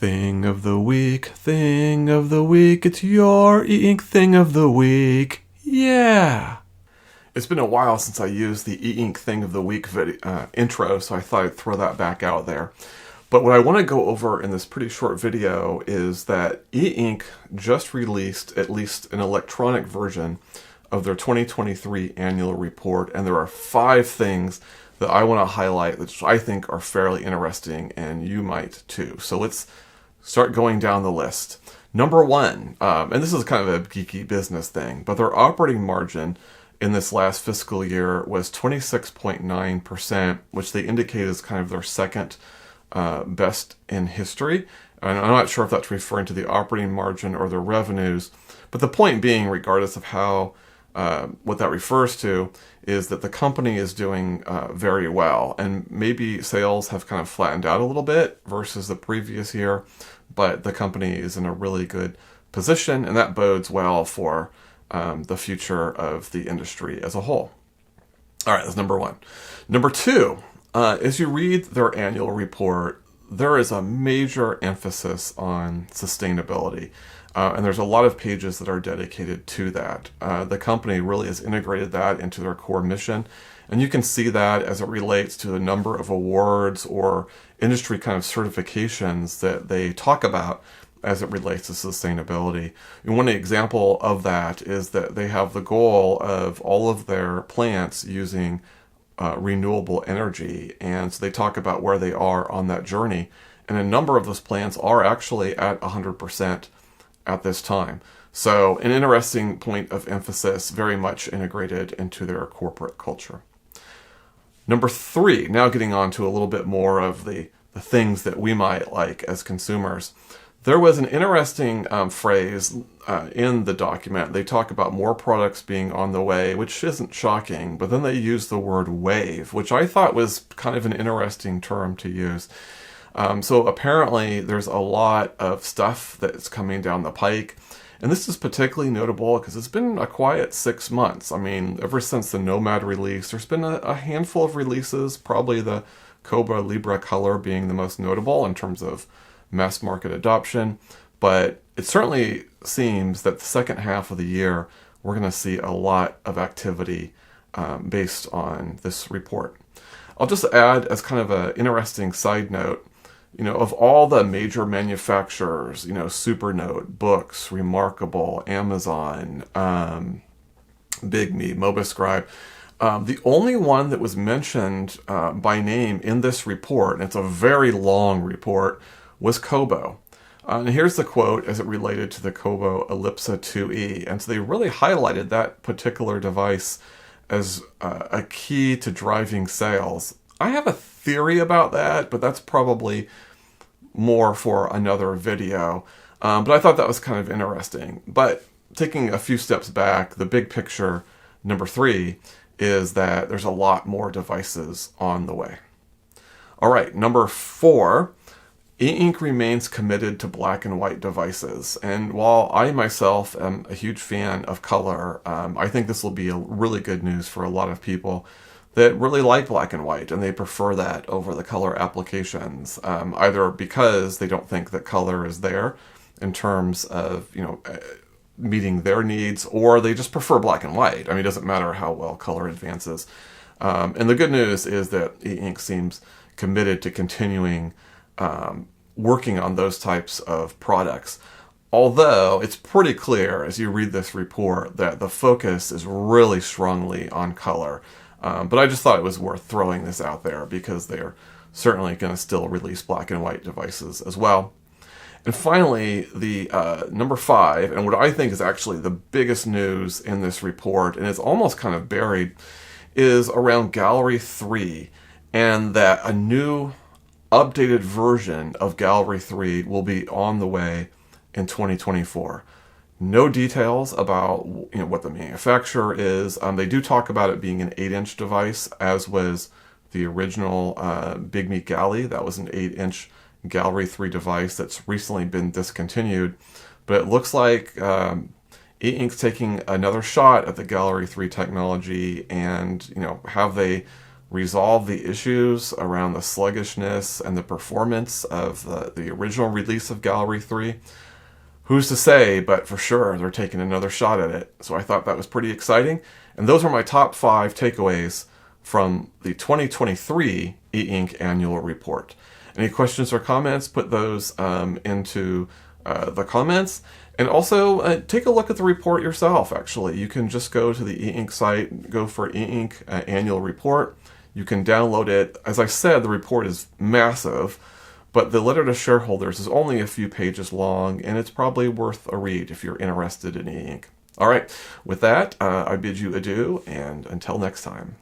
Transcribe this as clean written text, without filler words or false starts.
Thing of the week, thing of the week, it's your E-Ink thing of the week. Yeah! It's been a while since I used the E-Ink thing of the week intro, so I thought I'd throw that back out there. But what I want to go over in this pretty short video is that E-Ink just released at least an electronic version of their 2023 annual report, and there are 5 things that I want to highlight which I think are fairly interesting, and you might too. So let's start going down the list. Number 1, and this is kind of a geeky business thing, but their operating margin in this last fiscal year was 26.9%, which they indicate is kind of their second best in history. And I'm not sure if that's referring to the operating margin or the revenues, but the point being, regardless of how what that refers to, is that the company is doing very well, and maybe sales have kind of flattened out a little bit versus the previous year, but the company is in a really good position, and that bodes well for the future of the industry as a whole. All right, that's number 1. Number 2, as you read their annual report, there is a major emphasis on sustainability. And there's a lot of pages that are dedicated to that. The company really has integrated that into their core mission. And you can see that as it relates to the number of awards or industry kind of certifications that they talk about as it relates to sustainability. And one example of that is that they have the goal of all of their plants using renewable energy. And so they talk about where they are on that journey. And a number of those plants are actually at 100% at this time. So an interesting point of emphasis, very much integrated into their corporate culture. Number 3, now getting on to a little bit more of the things that we might like as consumers. There was an interesting phrase in the document. They talk about more products being on the way, which isn't shocking, but then they use the word wave, which I thought was kind of an interesting term to use. So apparently there's a lot of stuff that's coming down the pike. And this is particularly notable because it's been a quiet 6 months. I mean, ever since the Nomad release, there's been a handful of releases, probably the Cobra Libre color being the most notable in terms of mass market adoption. But it certainly seems that the second half of the year, we're going to see a lot of activity based on this report. I'll just add as kind of an interesting side note, of all the major manufacturers, Supernote, Books, Remarkable, Amazon, Big Me, MobiScribe, the only one that was mentioned by name in this report, and it's a very long report, was Kobo. And here's the quote as it related to the Kobo Ellipsa 2E. And so they really highlighted that particular device as a key to driving sales. I have a theory about that, but that's probably more for another video. But I thought that was kind of interesting. But taking a few steps back, the big picture, number 3, is that there's a lot more devices on the way. All right, number 4, E-Ink remains committed to black and white devices. And while I myself am a huge fan of color, I think this will be a really good news for a lot of people that really like black and white, and they prefer that over the color applications, either because they don't think that color is there in terms of meeting their needs, or they just prefer black and white. I mean, it doesn't matter how well color advances. And the good news is that E-Ink seems committed to continuing working on those types of products. Although it's pretty clear as you read this report that the focus is really strongly on color. But I just thought it was worth throwing this out there because they're certainly going to still release black and white devices as well. And finally, the number 5, and what I think is actually the biggest news in this report, and it's almost kind of buried, is around Gallery 3, and that a new updated version of Gallery 3 will be on the way in 2024. No details about what the manufacturer is. They do talk about it being an 8-inch device, as was the original Big Me Galley. That was an 8-inch Gallery 3 device that's recently been discontinued. But it looks like E-Ink's taking another shot at the Gallery 3 technology, and have they resolve the issues around the sluggishness and the performance of the original release of Gallery 3. Who's to say, but for sure they're taking another shot at it. So I thought that was pretty exciting. And those are my top 5 takeaways from the 2023 E-Ink Annual Report. Any questions or comments, put those into the comments. And also take a look at the report yourself, actually. You can just go to the E-Ink site, go for E-Ink Annual Report. You can download it. As I said, the report is massive, but the letter to shareholders is only a few pages long, and it's probably worth a read if you're interested in E-Ink. All right, with that, I bid you adieu, and until next time.